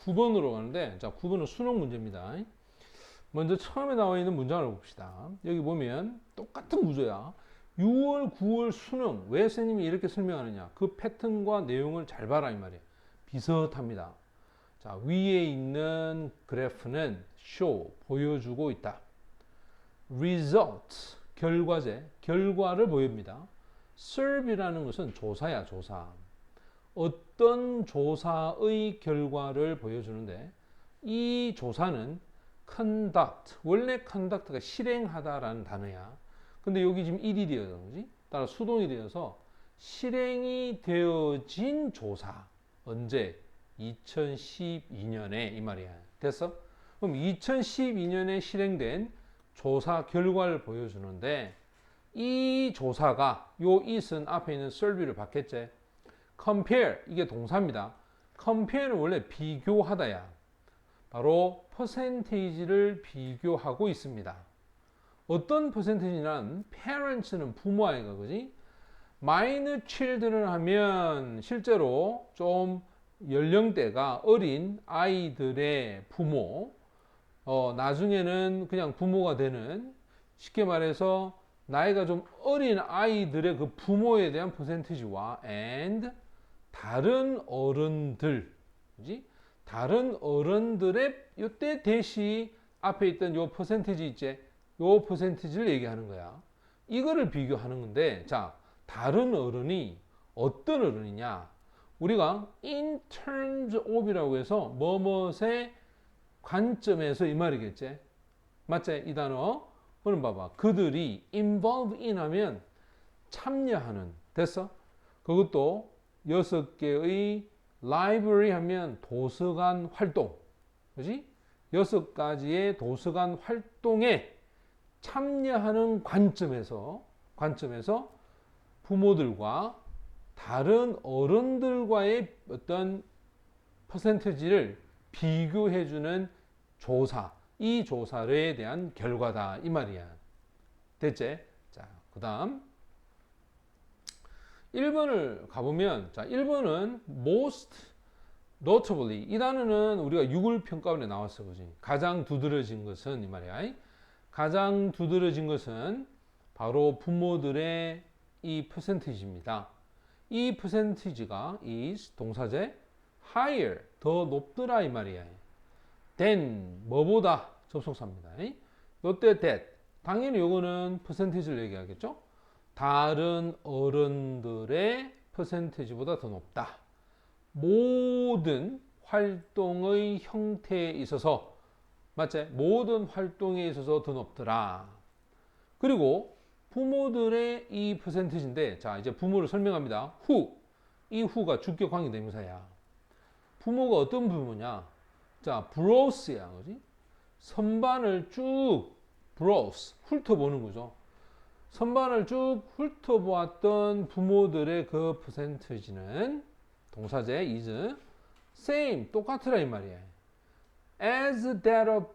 9번으로 가는데, 자, 9번은 수능 문제입니다. 먼저 처음에 나와 있는 문장을 봅시다. 여기 보면 똑같은 구조야. 6월, 9월 수능. 왜 선생님이 이렇게 설명하느냐? 그 패턴과 내용을 잘 봐라 이 말이에요. 비슷합니다. 자, 위에 있는 그래프는 show, 보여주고 있다. result, 결과제, 결과를 보입니다. serve이라는 것은 조사야, 조사. 어떤 조사의 결과를 보여주는데 이 조사는 conduct, 원래 conduct가 실행하다라는 단어야. 근데 여기 지금 일이 되어서 그지? 따라 수동이 되어서 실행이 되어진 조사. 언제? 2012년에 이 말이야. 됐어? 그럼 2012년에 실행된 조사 결과를 보여주는데 이 조사가 요 it은 앞에 있는 survey를 받겠지? compare 이게 동사입니다. compare는 원래 비교하다야. 바로 percentage를 비교하고 있습니다. 어떤 percentage냐면 parents는 부모 아이가 그지? minor children 하면 실제로 좀 연령대가 어린 아이들의 부모, 나중에는 그냥 부모가 되는, 쉽게 말해서 나이가 좀 어린 아이들의 그 부모에 대한 퍼센티지와 and 다른 어른들, 그지? 다른 어른들의 이때 대시 앞에 있던 요 퍼센티지 있지? 요 퍼센티지를 얘기하는 거야. 이거를 비교하는 건데, 자, 다른 어른이 어떤 어른이냐? 우리가 in terms of이라고 해서 뭐뭇의 관점에서 이 말이겠지? 맞지? 이 단어. 그럼 봐봐. 그들이 involve in 하면 참여하는. 됐어? 그것도 6개의 library 하면 도서관 활동. 그지? 6가지의 도서관 활동에 참여하는 관점에서 부모들과 다른 어른들과의 어떤 퍼센티지를 비교해주는 조사, 이 조사에 대한 결과다 이 말이야. 됐지? 자, 그 다음 1번을 가보면, 자, 1번은 most notably, 이 단어는 우리가 6월 평가원에 나왔어, 그지? 가장 두드러진 것은 이 말이야. 가장 두드러진 것은 바로 부모들의 이 퍼센티지입니다. 이 퍼센티지가 is 동사제 higher, 더 높더라 이 말이야. than, 뭐보다 접속사입니다. 요때 that, 당연히 요거는 퍼센티지를 얘기하겠죠? 다른 어른들의 퍼센티지보다 더 높다. 모든 활동의 형태에 있어서, 맞지? 모든 활동에 있어서 더 높더라. 그리고 부모들의 이 퍼센티지인데, 자, 이제 부모를 설명합니다. who, 이 who가 주격 관계 대명사야. 부모가 어떤 부모냐? 자, browse야, 그지? 선반을 쭉 browse, 훑어보는 거죠. 선반을 쭉 훑어보았던 부모들의 그 퍼센티지는 동사제 is same, 똑같으라 이 말이야. as that of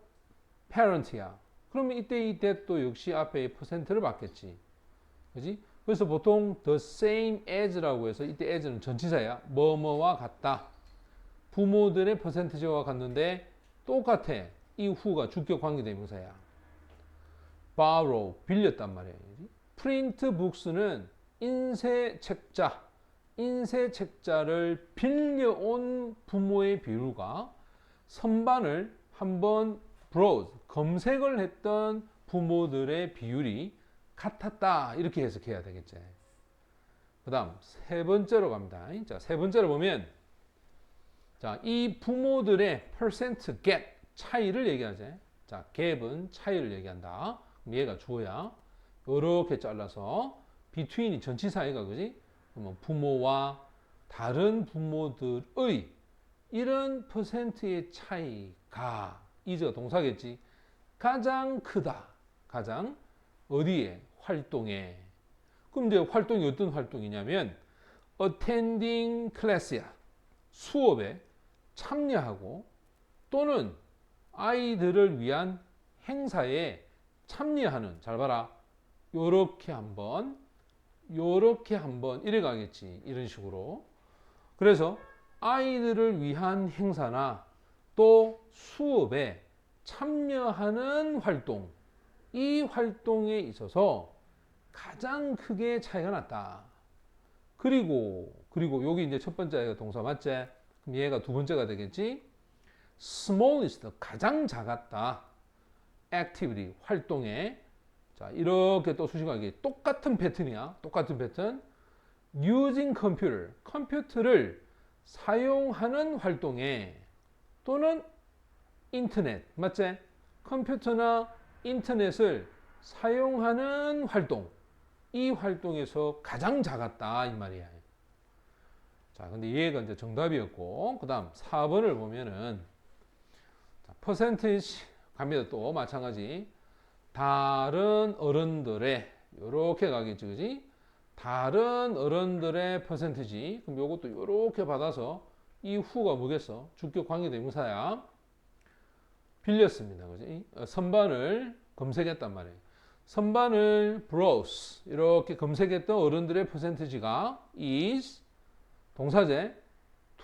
parent야. 그러면 이때 that도 역시 앞에 퍼센트를 받겠지. 그지? 그래서 보통 the same as라고 해서 이때 as는 전치사야. 뭐뭐와 같다. 부모들의 퍼센티지와 같는데 똑같아. 이 who가 주격 관계대명사야. borrow, 빌렸단 말이야. print books는 인쇄 책자를 빌려온 부모의 비율과 선반을 한번 browse, 검색을 했던 부모들의 비율이 같았다. 이렇게 해석해야 되겠지. 그 다음 세 번째로 갑니다. 자, 세 번째로 보면, 자, 이 부모들의 percent gap, 차이를 얘기하지. 자, 갭은 차이를 얘기한다. 그럼 얘가 주어야. 이렇게 잘라서 between이 전치사이가, 그지? 그러면 부모와 다른 부모들의 이런 퍼센트의 차이가, 이제가 동사겠지. 가장 크다. 가장 어디에? 활동에. 그럼 이제 활동이 어떤 활동이냐면 attending class야. 수업에 참여하고 또는 아이들을 위한 행사에 참여하는. 잘 봐라. 요렇게 한번 이래 가겠지. 이런 식으로. 그래서 아이들을 위한 행사나 또 수업에 참여하는 활동, 이 활동에 있어서 가장 크게 차이가 났다. 그리고 여기 이제 첫 번째가 동사 맞지? 그럼 얘가 두 번째가 되겠지? smallest, 가장 작았다. activity, 활동에. 자, 이렇게 또 수식하기 똑같은 패턴이야. 똑같은 패턴. using computer, 컴퓨터를 사용하는 활동에 또는 인터넷, 맞지? 컴퓨터나 인터넷을 사용하는 활동, 이 활동에서 가장 작았다 이 말이야. 자, 근데 얘가 이제 정답이었고, 그 다음 4번을 보면은 자, percentage 갑니다. 또 마찬가지. 다른 어른들의 요렇게 가겠지, 그지? 다른 어른들의 퍼센티지. 그럼 요것도 요렇게 받아서 이 후가 뭐겠어? 주격 관계대명사야. 빌렸습니다, 그지? 선반을 검색했단 말이에요. 선반을 browse 이렇게 검색했던 어른들의 퍼센티지가 is 동사제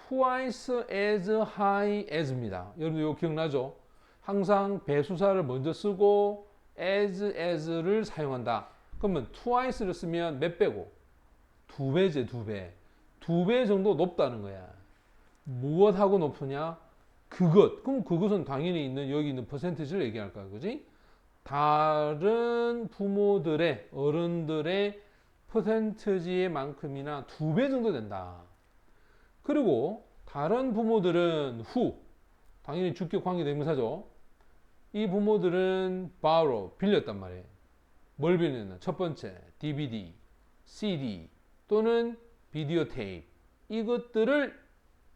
twice as high as입니다. 여러분 이거 기억나죠? 항상 배수사를 먼저 쓰고 as를 사용한다. 그러면 twice를 쓰면 몇 배고? 두 배지, 두 배. 두 배 정도 높다는 거야. 무엇하고 높으냐? 그것. 그럼 그것은 당연히 있는 여기 있는 퍼센티지를 얘기할 거야, 그지? 다른 부모들의 어른들의 퍼센티지의 만큼이나 두 배 정도 된다. 그리고 다른 부모들은 who, 당연히 주격 관계대명사죠. 이 부모들은 borrow, 빌렸단 말이에요. 뭘 빌렸나? 첫 번째, DVD, CD 또는 비디오 테이프, 이것들을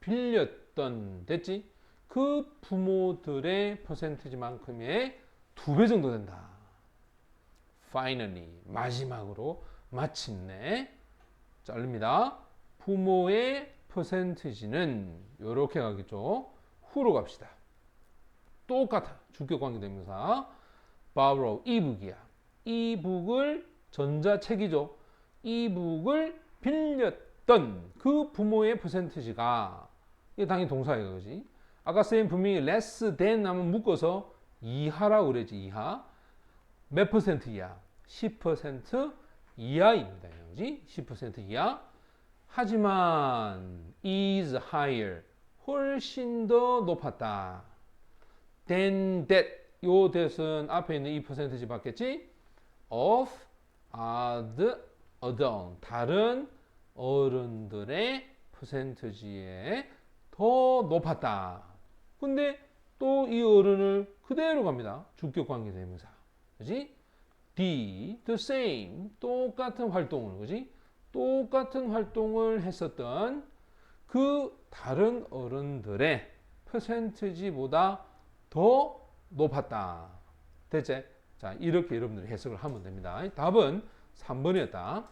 빌렸던, 됐지? 그 부모들의 퍼센티지만큼의 두 배 정도 된다. Finally, 마지막으로 마침내 자릅니다. 부모의 퍼센티지는 이렇게 가겠죠. 후로 갑시다. 똑같아. 주격 관계대명사. borrow, 이북이야. 이북을 전자책이죠. 이북을 빌렸던 그 부모의 퍼센티지가, 이게 당연히 동사예요, 그지? 아까 쌤 분명히 less than 하면 묶어서 이하라고 그랬지, 이하. 몇 퍼센트 이하? 10% 이하입니다, 그지? 10% 이하. 하지만 is higher, 훨씬 더 높았다. than that, 요 that은 앞에 있는 이 퍼센티지 받겠지? of other adult, 다른 어른들의 퍼센티지에 더 높았다. 근데 또 이 어른을 그대로 갑니다. 주격 관계대명사. 그지? the same, 똑같은 활동을, 그지? 똑같은 활동을 했었던 그 다른 어른들의 퍼센티지보다 더 높았다. 됐지? 자, 이렇게 여러분들이 해석을 하면 됩니다. 답은 3번이었다.